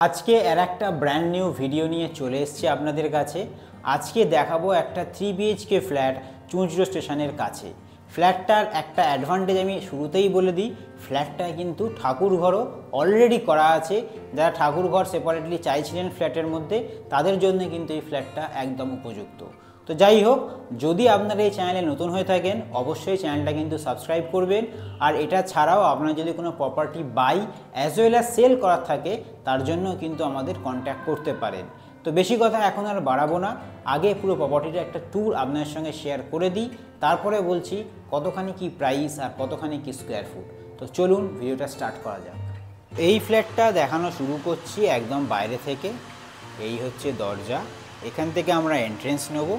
আজকে একটা brand new video নিয়ে চলে এসেছি আপনাদের কাছে। আজকে দেখাবো একটা 3 বিএইচকে ফ্ল্যাট চুঁচড়ো স্টেশনের কাছে। ফ্ল্যাটটার একটা অ্যাডভান্টেজ আমি শুরুতেই বলে দিই, ফ্ল্যাটটা কিন্তু ঠাকুরঘরও অলরেডি করা আছে। যারা ঠাকুরঘর সেপারেটলি চাইছিলেন ফ্ল্যাটের মধ্যে, তাদের জন্য কিন্তু এই ফ্ল্যাটটা একদম উপযুক্ত। তো যাই হোক, যদি আপনারা এই চ্যানেলে নতুন হয়ে থাকেন অবশ্যই চ্যানেলটা কিন্তু সাবস্ক্রাইব করবেন। আর এটা ছাড়াও আপনার যদি কোনো property buy as well as sell করার থাকে, তার জন্য কিন্তু আমাদের কন্ট্যাক্ট করতে পারেন। তো বেশি কথা এখন আর বাড়াবো না, আগে পুরো প্রপার্টিটা একটা ট্যুর আপনার সঙ্গে শেয়ার করে দিই, তারপরে বলছি কতখানি কি প্রাইস আর কতখানি কি স্কোয়ার ফুট। তো চলুন ভিডিওটা স্টার্ট করা যাক। এই ফ্ল্যাটটা দেখানো শুরু করছি একদম বাইরে থেকে। এই হচ্ছে দরজা, এখান থেকে আমরা এন্ট্রেন্স নেব।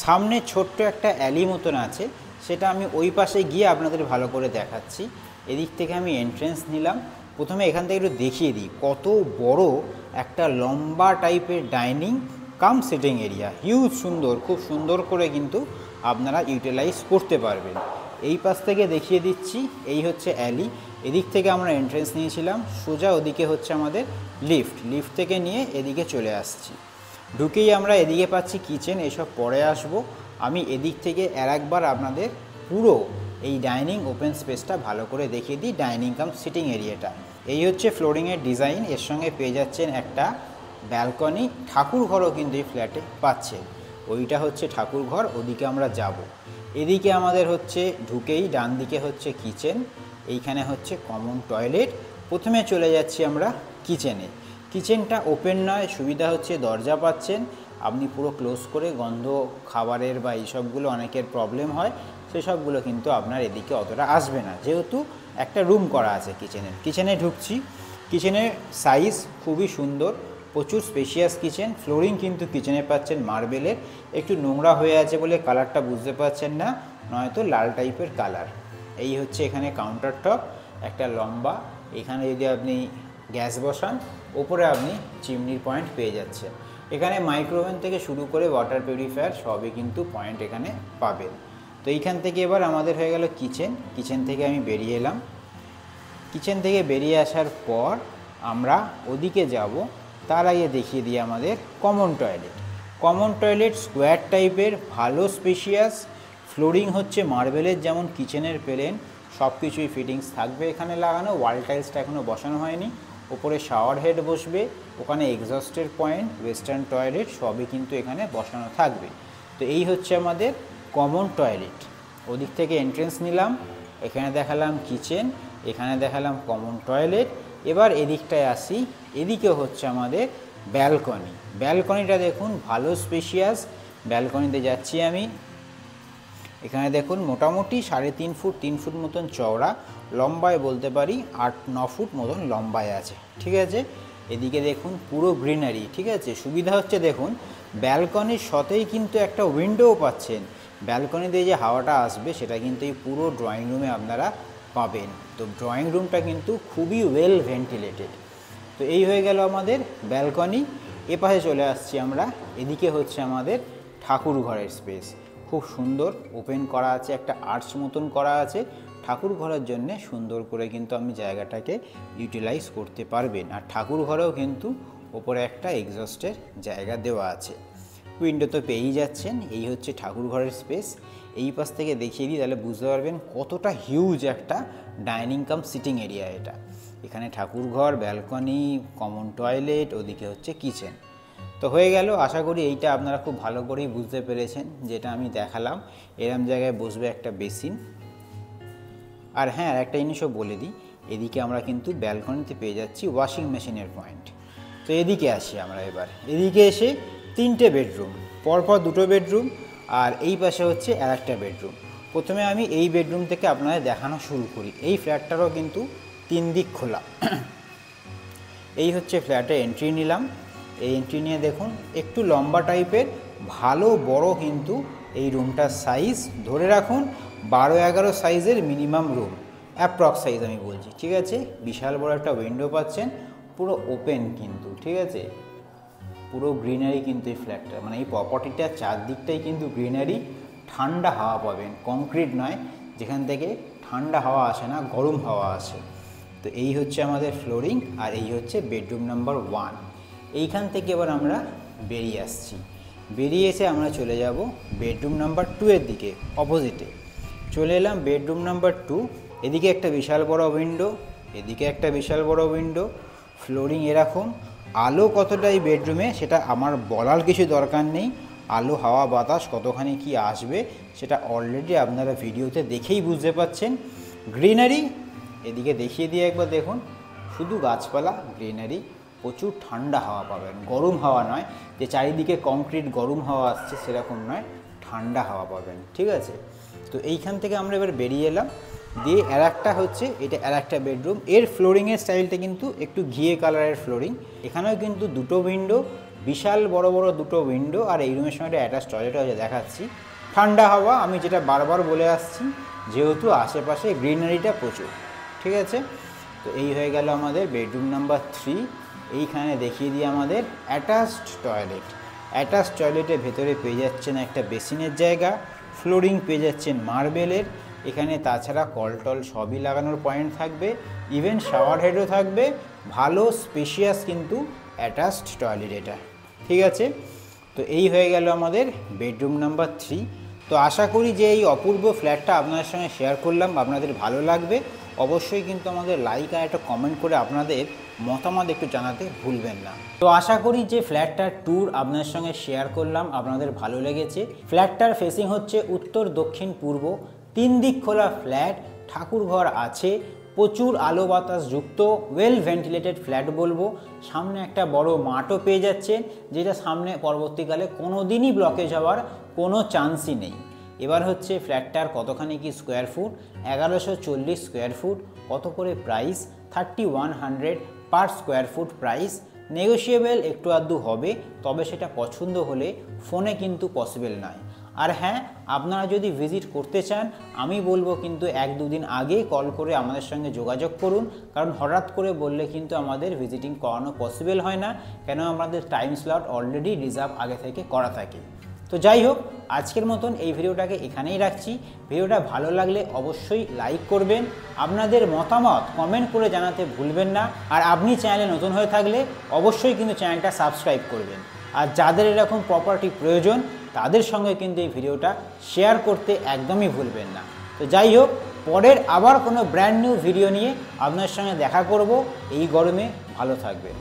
সামনে ছোট্ট একটা অ্যালি মতন আছে, সেটা আমি ওই পাশে গিয়ে আপনাদের ভালো করে দেখাচ্ছি। এদিক থেকে আমি এন্ট্রেন্স নিলাম। প্রথমে এখান থেকে একটু দেখিয়ে দিই কত বড় একটা লম্বা টাইপের dining cum sitting area, huge সুন্দর, খুব সুন্দর করে কিন্তু আপনারা ইউটিলাইজ করতে পারবেন। এই পাশ থেকে দেখিয়ে দিচ্ছি, এই হচ্ছে অ্যালি। এদিক থেকে আমরা এন্ট্রেন্স নিয়েছিলাম, সোজা ওদিকে হচ্ছে আমাদের লিফট থেকে নিয়ে এদিকে চলে আসছি। ঢুকেই আমরা এদিকে পাচ্ছি কিচেন, এসব পরে আসবো। আমি এদিক থেকে একবার আপনাদের পুরো এই ডাইনিং ওপেন স্পেসটা ভালো করে দেখিয়ে দিই, ডাইনিং কাম সিটিং এরিয়াটা। এই হচ্ছে ফ্লোরিংয়ের ডিজাইন, এর সঙ্গে পেয়ে যাচ্ছেন একটা ব্যালকনি। ঠাকুরঘরও কিন্তু এই ফ্ল্যাটে পাচ্ছেন। ওইটা হচ্ছে ঠাকুরঘর, ওদিকে আমরা যাব। এদিকে আমাদের হচ্ছে ঢুকেই ডান দিকে হচ্ছে কিচেন, এইখানে হচ্ছে কমন টয়লেট। প্রথমে চলে যাচ্ছি আমরা কিচেনে। কিচেনটা ওপেন নয়, সুবিধা হচ্ছে দরজা পাচ্ছেন, আপনি পুরো ক্লোজ করে গন্ধ খাবারের বা এইসবগুলো অনেকের প্রবলেম হয়, সেসবগুলো কিন্তু আপনার এদিকে অতটা আসবে না, যেহেতু একটা রুম করা আছে কিচেনে ঢুকছি। কিচেনের সাইজ খুবই সুন্দর, প্রচুর স্পেশিয়াস কিচেন। ফ্লোরিং কিন্তু কিচেনে পাচ্ছেন মার্বেলের, একটু নোংরা হয়ে আছে বলে কালারটা বুঝতে পারছেন না, নয়তো লাল টাইপের কালার। এই হচ্ছে এখানে কাউন্টার টপ একটা লম্বা, এখানে যদি আপনি গ্যাস বসান, ওপরে আপনি চিমনির পয়েন্ট পেয়ে যাচ্ছেন। এখানে মাইক্রোওভেন থেকে শুরু করে ওয়াটার পিউরিফায়ার সবই কিন্তু পয়েন্ট এখানে পাবেন। তো এইখান থেকে এবার আমাদের হয়ে গেল কিচেন থেকে আমি বেরিয়ে এলাম। কিচেন থেকে বেরিয়ে আসার পর আমরা ওদিকে যাব, তার আগে দেখিয়ে দিই আমাদের কমন টয়লেট স্কোয়ার টাইপের, ভালো স্পেশিয়াস। ফ্লোরিং হচ্ছে মার্বেলের, যেমন কিচেনের পেলেন সব কিছুই ফিটিংস থাকবে এখানে লাগানো। ওয়াল টাইলসটা এখনও বসানো হয়নি। ওপরে শাওয়ার হেড বসবে, ওখানে এক্সস্টের পয়েন্ট, ওয়েস্টার্ন টয়লেট সবই কিন্তু এখানে বসানো থাকবে। তো এই হচ্ছে আমাদের কমন টয়লেট। ওদিক থেকে এন্ট্রেন্স নিলাম, এখানে দেখালাম কিচেন, এখানে দেখালাম কমন টয়লেট। এবার এদিকটায় আসি, এদিকে হচ্ছে আমাদের ব্যালকনিটা দেখুন, ভালো স্পেশিয়াস। ব্যালকনিতে যাচ্ছি আমি। এখানে দেখুন মোটামুটি 3.5 ফুট মতন চওড়া, লম্বায় বলতে পারি 8-9 ফুট মতন লম্বায় আছে, ঠিক আছে। এদিকে দেখুন পুরো গ্রিনারি, ঠিক আছে। সুবিধা হচ্ছে দেখুন ব্যালকনির সাথেই কিন্তু একটা উইন্ডোও পাচ্ছেন। ব্যালকনিতে যে হাওয়াটা আসবে সেটা কিন্তু এই পুরো ড্রয়িং রুমে আপনারা পাবেন। তো ড্রয়িং রুমটা কিন্তু খুবই ওয়েল ভেন্টিলেটেড। তো এই হয়ে গেল আমাদের ব্যালকনি। এপাশে চলে আসছি আমরা, এদিকে হচ্ছে আমাদের ঠাকুর ঘরের স্পেস। খুব সুন্দর ওপেন করা আছে, একটা আর্চ মতন করা আছে। ঠাকুর ঘরের জন্যে সুন্দর করে কিন্তু আপনি জায়গাটাকে ইউটিলাইজ করতে পারবেন। আর ঠাকুর ঘরেও কিন্তু ওপরে একটা এক্সস্টের জায়গা দেওয়া আছে। উইন্ডো তো পেয়েই যাচ্ছেন। এই হচ্ছে ঠাকুর ঘরের স্পেস। এই পাশ থেকে দেখিয়ে দিই, তাহলে বুঝতে পারবেন কতটা হিউজ একটা ডাইনিং কাম সিটিং এরিয়া এটা। এখানে ঠাকুর ঘর, ব্যালকনি, কমন টয়লেট, ওদিকে হচ্ছে কিচেন। তো হয়ে গেল। আশা করি এইটা আপনারা খুব ভালো করেই বুঝতে পেরেছেন, যেটা আমি দেখালাম। এরম জায়গায় বসবে একটা বেসিন। আর হ্যাঁ, একটা জিনিসও বলে দিই, এদিকে আমরা কিন্তু ব্যালকনিতে পেয়ে যাচ্ছি ওয়াশিং মেশিনের পয়েন্ট। তো এদিকে আসি আমরা এবার। এদিকে এসে 3টে বেডরুম, পরপর 2টো বেডরুম, আর এই পাশে হচ্ছে একটা বেডরুম। প্রথমে আমি এই বেডরুম থেকে আপনাদের দেখানো শুরু করি। এই ফ্ল্যাটটারও কিন্তু 3 দিক খোলা। এই হচ্ছে ফ্ল্যাটে এন্ট্রি নিলাম। এই এন্ট্রি নিয়ে দেখুন একটু লম্বা টাইপের, ভালো বড় কিন্তু এই রুমটার সাইজ ধরে রাখুন 12-11 সাইজের মিনিমাম রুম, অ্যাপ্রক্স সাইজ আমি বলছি, ঠিক আছে। বিশাল বড় একটা উইন্ডো পাচ্ছেন, পুরো ওপেন কিন্তু, ঠিক আছে। পুরো গ্রিনারি কিন্তু এই ফ্ল্যাটটা, মানে এই প্রপার্টিটার চারদিকটাই কিন্তু গ্রিনারি, ঠান্ডা হাওয়া পাবেন, কংক্রিট নয় যেখান থেকে ঠান্ডা হাওয়া আসে না, গরম হাওয়া আসে। তো এই হচ্ছে আমাদের ফ্লোরিং আর এই হচ্ছে বেডরুম নাম্বার 1। এইখান থেকে এবার আমরা বেরিয়ে আসছি, বেরিয়ে এসে আমরা চলে যাব বেডরুম নাম্বার 2 এর দিকে। অপোজিটে চলে এলাম বেডরুম নাম্বার 2। এদিকে একটা বিশাল বড় উইন্ডো, এদিকে একটা বিশাল বড় উইন্ডো, ফ্লোরিং এরকম। আলো কতটা এই বেডরুমে সেটা আমার বলার কিছু দরকার নেই। আলো হাওয়া বাতাস কতখানি কি আসবে সেটা অলরেডি আপনারা ভিডিওতে দেখেই বুঝতে পাচ্ছেন। গ্রিনারি এদিকে দেখিয়ে দিয়ে একবার দেখুন, শুধু গাছপালা, গ্রিনারি, প্রচুর ঠান্ডা হাওয়া পাবেন, গরম হাওয়া নয় যে চারিদিকে কংক্রিট গরম হাওয়া আসছে সেরকম নয়, ঠান্ডা হাওয়া পাবেন। ঠিক আছে, তো এইখান থেকে আমরা এবার বেরিয়ে এলাম। দিয়ে একটা হচ্ছে এটা একটা বেডরুম। এর ফ্লোরিংয়ের স্টাইলটা কিন্তু একটু ঘিয়ে কালারের ফ্লোরিং। এখানেও কিন্তু দুটো উইন্ডো, বিশাল বড় বড় দুটো উইন্ডো, আর এই রুমের সঙ্গে অ্যাটাচ টয়লেট হয়ে দেখাচ্ছি। ঠান্ডা হাওয়া, আমি যেটা বারবার বলে আসছি, যেহেতু আশেপাশে গ্রিনারিটা প্রচুর। ঠিক আছে, তো এই হয়ে গেল আমাদের বেডরুম নাম্বার 3। এইখানে দেখিয়ে দিই আমাদের অ্যাটাচড টয়লেট। অ্যাটাচড টয়লেটের ভেতরে পেয়ে যাচ্ছেন একটা বেসিনের জায়গা, ফ্লোরিং পেয়ে যাচ্ছেন মার্বেলের। এখানে তাছাড়া কল টল সবই লাগানোর পয়েন্ট থাকবে, ইভেন শাওয়ার হেডও থাকবে। ভালো স্পেশিয়াস কিন্তু অ্যাটাচড টয়লেট এটা। ঠিক আছে, তো এই হয়ে গেল আমাদের বেডরুম নাম্বার 3। তো আশা করি যে এই অপূর্ব ফ্ল্যাটটা আপনাদের সঙ্গে শেয়ার করলাম আপনাদের ভালো লাগবে। অবশ্যই কিন্তু আমাদের লাইক আর একটা কমেন্ট করে আপনাদের মতামত একটু জানাতে ভুলবেন না। তো আশা করি যে ফ্ল্যাটটার ট্যুর আপনাদের সঙ্গে শেয়ার করলাম আপনাদের ভালো লেগেছে। ফ্ল্যাটটার ফেসিং হচ্ছে উত্তর দক্ষিণ পূর্ব, 3 দিক খোলা ফ্ল্যাট, ঠাকুরঘর আছে, প্রচুর আলো বাতাস যুক্ত, ওয়েল ভেন্টিলেটেড ফ্ল্যাট বলবো। সামনে একটা বড় মাঠও পেয়ে যাচ্ছেন, যেটা সামনে পরবর্তীকালে কোনো দিনই ব্লকেজ হওয়ার কোনো চান্সই নেই। এবার হচ্ছে ফ্ল্যাটটার কতখানি কি স্কোয়ার ফুট, 1140 স্কোয়ার ফুট। কত করে price, 3100 per square foot price. Negotiable একটু আধটু হবে, তবে সেটা পছন্দ হলে ফোনে কিন্তু পসিবল নয়। আর হ্যাঁ, আপনারা যদি ভিজিট করতে চান আমি বলবো কিন্তু 1-2 দিন আগে কল করে আমাদের সঙ্গে যোগাযোগ করুন, কারণ হঠাৎ করে বললে কিন্তু আমাদের ভিজিটিং করানো পসিবল হয় না, কেন আমাদের টাইম স্লট অলরেডি রিজার্ভ আগে থেকে করা থাকে। তো যাই হোক, আজকের মতন এই ভিডিওটাকে এখানেই রাখছি। ভিডিওটা ভালো লাগলে অবশ্যই লাইক করবেন, আপনাদের মতামত কমেন্ট করে জানাতে ভুলবেন না। আর আপনি চ্যানেলে নতুন হয়ে থাকলে অবশ্যই কিন্তু চ্যানেলটা সাবস্ক্রাইব করবেন। আর যাদের এরকম প্রপার্টি প্রয়োজন তাদের সঙ্গে কিন্তু এই ভিডিওটা শেয়ার করতে একদমই ভুলবেন না। তো যাই হোক, পরের আবার কোনো ব্র্যান্ড নিউ ভিডিও নিয়ে আপনার সঙ্গে দেখা করব। এই গরমে ভালো থাকবেন।